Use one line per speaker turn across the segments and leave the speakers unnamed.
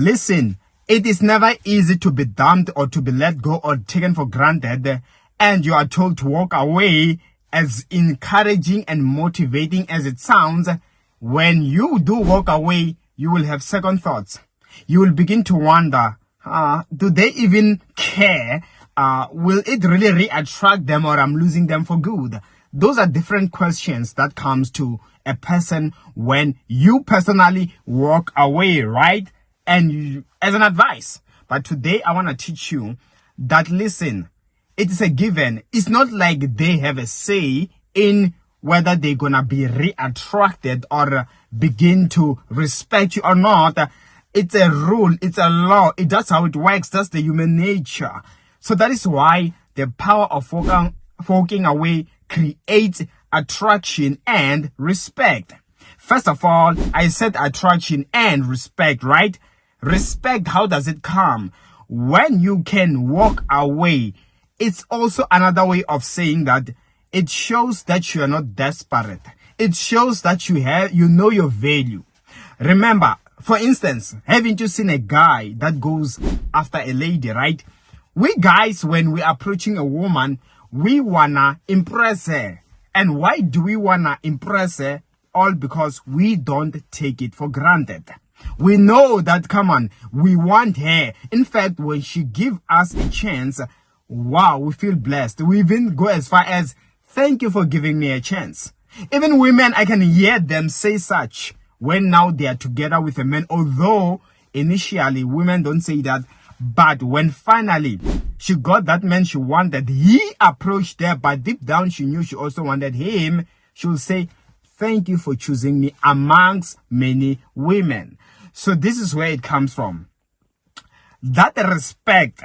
Listen, it is never easy to be dumped or to be let go or taken for granted, and you are told to walk away. As encouraging and motivating as it sounds, when you do walk away, you will have second thoughts. You will begin to wonder, do they even care? Will it really re-attract them, or I'm losing them for good? Those are different questions that comes to a person when you personally walk away, right? And as an advice. But today I want to teach you that, listen, it is a given. It's not like they have a say in whether they're gonna be re-attracted or begin to respect you or not. It's a rule, it's a law. That's how it works. That's the human nature. So that is why the power of walking away creates attraction and respect. First of all, I said attraction and respect, right? Respect, how does it come? When you can walk away, it's also another way of saying that it shows that you are not desperate. It shows that you know your value. Remember, for instance, haven't you seen a guy that goes after a lady, right? We guys, when we're approaching a woman, we wanna impress her. And why do we wanna impress her? All because we don't take it for granted. We know that, come on, we want her. In fact, when she gives us a chance, wow, we feel blessed. We even go as far as, thank you for giving me a chance. Even women, I can hear them say such when now they are together with a man. Although initially women don't say that, but when finally she got that man she wanted, he approached her, but deep down she knew she also wanted him. She will say, thank you for choosing me amongst many women. So this is where it comes from. That respect,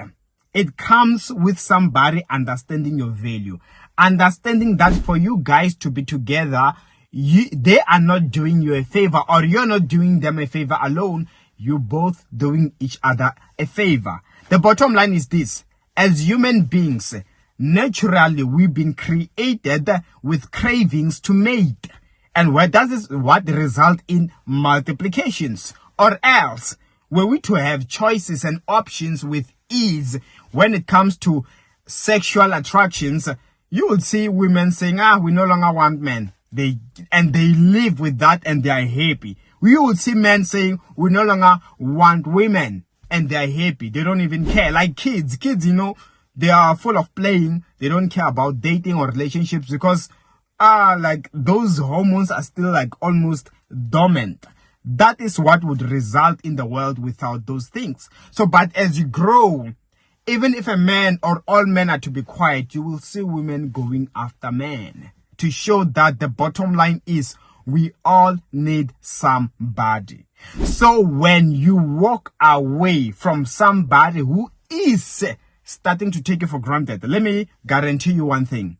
it comes with somebody understanding your value. Understanding that for you guys to be together, they are not doing you a favor, or you're not doing them a favor alone. You're both doing each other a favor. The bottom line is this. As human beings, naturally, we've been created with cravings to mate. And what result in multiplications? Or else, were we to have choices and options with ease when it comes to sexual attractions, you would see women saying, we no longer want men. They live with that and they are happy. We would see men saying, we no longer want women, and they are happy. They don't even care. Like kids, they are full of playing. They don't care about dating or relationships because like those hormones are still like almost dormant. That is what would result in the world without those things. So, but as you grow, even if a man or all men are to be quiet, you will see women going after men to show that the bottom line is we all need somebody. So when you walk away from somebody who is starting to take you for granted, let me guarantee you one thing.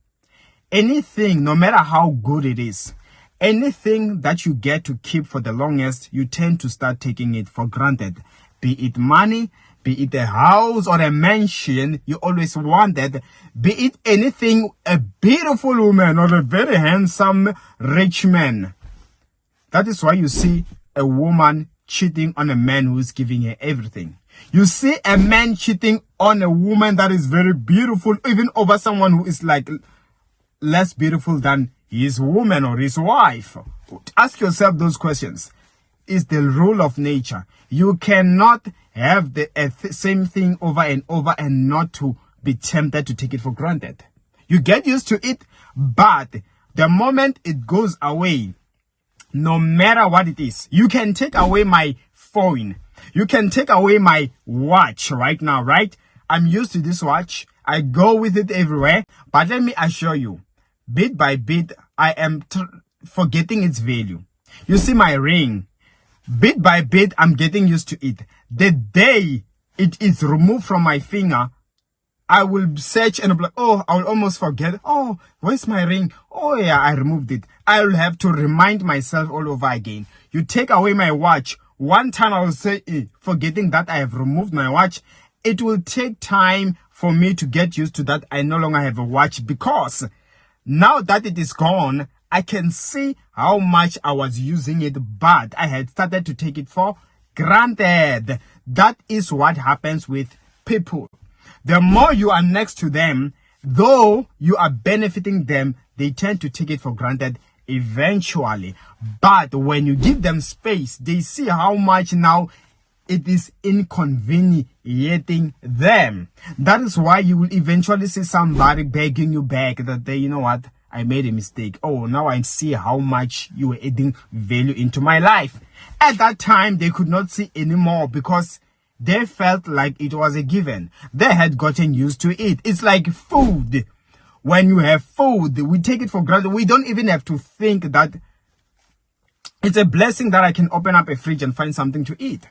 Anything, no matter how good it is, anything that you get to keep for the longest, you tend to start taking it for granted. Be it money, be it a house or a mansion you always wanted, be it anything, a beautiful woman or a very handsome rich man. That is why you see a woman cheating on a man who is giving her everything. You see a man cheating on a woman that is very beautiful, even over someone who is like less beautiful than his woman or his wife. Ask yourself those questions. It's the rule of nature. You cannot have the same thing over and over and not to be tempted to take it for granted. You get used to it, but the moment it goes away, no matter what it is, you can take away my phone. You can take away my watch right now, right? I'm used to this watch. I go with it everywhere. But let me assure you, bit by bit, I am forgetting its value. You see my ring. Bit by bit, I'm getting used to it. The day it is removed from my finger, I will search and be like, oh, I will almost forget. Oh, where's my ring? Oh yeah, I removed it. I will have to remind myself all over again. You take away my watch. One time I will say, forgetting that I have removed my watch. It will take time for me to get used to that I no longer have a watch, because now that it is gone, I can see how much I was using it, but I had started to take it for granted. That is what happens with people. The more you are next to them, though you are benefiting them, they tend to take it for granted eventually. But when you give them space, they see how much now it is inconveniencing them. That is why you will eventually see somebody begging you back that they, you know what, I made a mistake. Oh, now I see how much you were adding value into my life. At that time, they could not see anymore because they felt like it was a given. They had gotten used to it. It's like food. When you have food, we take it for granted. We don't even have to think that it's a blessing that I can open up a fridge and find something to eat.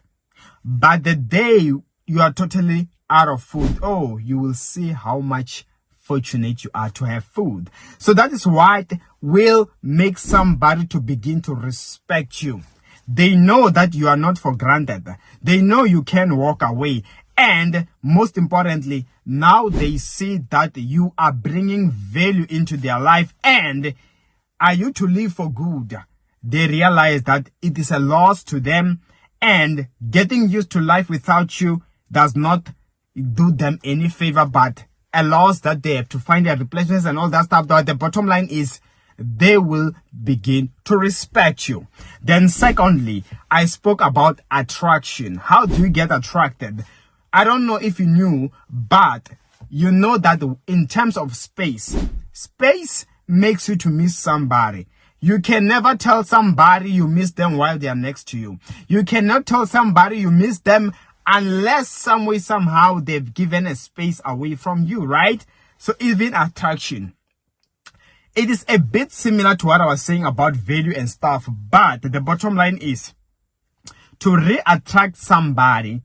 But the day you are totally out of food, oh, you will see how much fortunate you are to have food. So that is what will make somebody to begin to respect you. They know that you are not for granted. They know you can walk away. And most importantly, now they see that you are bringing value into their life. And are you to live for good? They realize that it is a loss to them. And getting used to life without you does not do them any favor, but a loss that they have to find their replacements and all that stuff. But the bottom line is they will begin to respect you. Then secondly, I spoke about attraction. How do you get attracted? I don't know if you knew, but you know that in terms of space makes you to miss somebody. You can never tell somebody you miss them while they are next to you. You cannot tell somebody you miss them unless some way, somehow they've given a space away from you, right? So even attraction. It is a bit similar to what I was saying about value and stuff, but the bottom line is to re-attract somebody,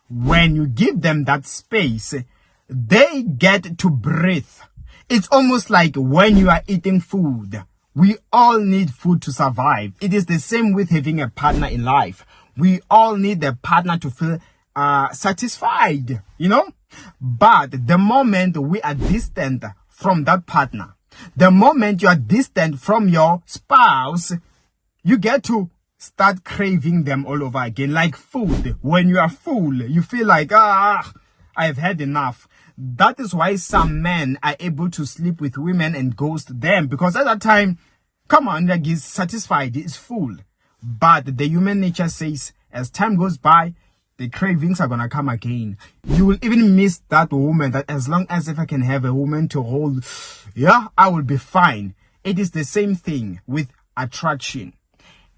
when you give them that space, they get to breathe. It's almost like when you are eating food. We all need food to survive. It is the same with having a partner in life. We all need a partner to feel satisfied, you know? But the moment we are distant from that partner, the moment you are distant from your spouse, you get to start craving them all over again, like food. When you are full, you feel like, I've had enough. That is why some men are able to sleep with women and ghost them, because at that time, come on, like he's satisfied, he's full. But the human nature says, as time goes by, the cravings are gonna come again. You will even miss that woman, that as long as if I can have a woman to hold, yeah, I will be fine. It is the same thing with attraction.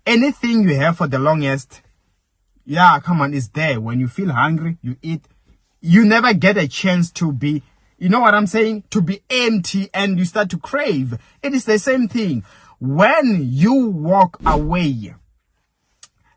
Anything you have for the longest, yeah, come on, it's there. When you feel hungry, you eat. You never get a chance to be, you know what I'm saying? To be empty and you start to crave. It is the same thing. When you walk away,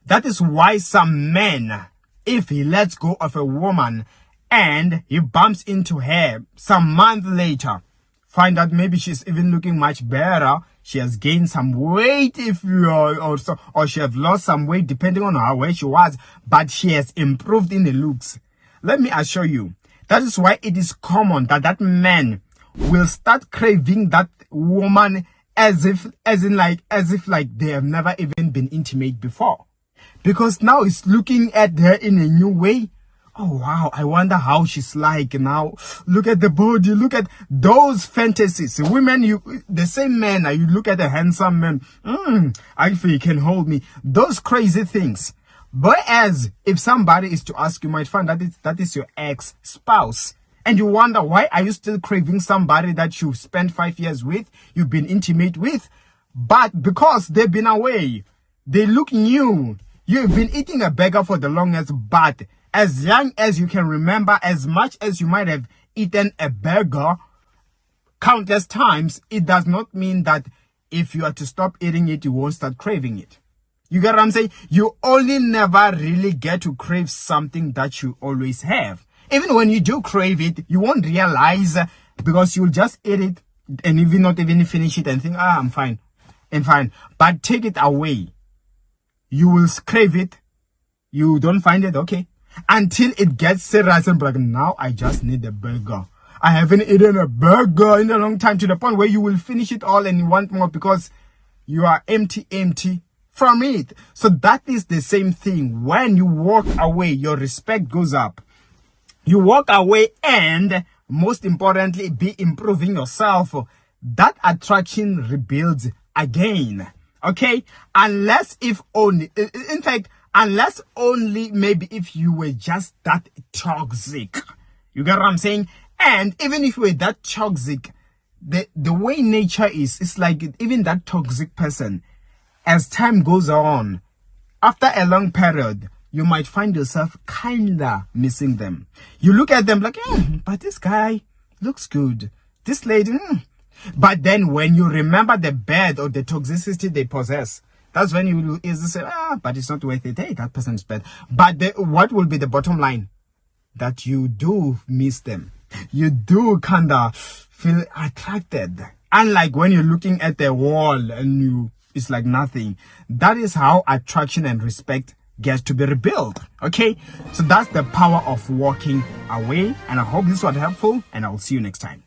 that is why some men, if he lets go of a woman and he bumps into her some month later, find out maybe she's even looking much better. She has gained some weight, if you are also, or she has lost some weight depending on how where she was, but she has improved in the looks. Let me assure you, that is why it is common that that man will start craving that woman as if they have never even been intimate before. Because now he's looking at her in a new way. Oh wow, I wonder how she's like now. Look at the body, look at those fantasies. Women, the same man, you look at a handsome man, I feel he can hold me. Those crazy things. Whereas if somebody is to ask, you might find that that is your ex-spouse. And you wonder, why are you still craving somebody that you spent 5 years with, you've been intimate with? But because they've been away, they look new. You've been eating a burger for the longest, but as young as you can remember, as much as you might have eaten a burger countless times, it does not mean that if you are to stop eating it, you won't start craving it. You get what I'm saying? You only never really get to crave something that you always have. Even when you do crave it, you won't realize, because you'll just eat it and even not even finish it and think, I'm fine. But take it away. You will crave it. You don't find it, okay. Until it gets serious and like, now I just need a burger. I haven't eaten a burger in a long time, to the point where you will finish it all and you want more because you are empty from it. So that is the same thing. When you walk away, your respect goes up. You walk away and, most importantly, be improving yourself. That attraction rebuilds again. Okay? Unless if only, in fact, unless only maybe if you were just that toxic. You get what I'm saying? And even if you were that toxic, the way nature is, it's like even that toxic person, as time goes on, after a long period, you might find yourself kinda missing them. You look at them like, but this guy looks good. This lady, But then when you remember the bad or the toxicity they possess, that's when you will easily say, but it's not worth it. Hey, that person is bad. But what will be the bottom line? That you do miss them. You do kinda feel attracted. Unlike when you're looking at the wall and it's like nothing. That is how attraction and respect gets to be rebuilt. Okay? So that's the power of walking away. And I hope this was helpful, and I'll see you next time.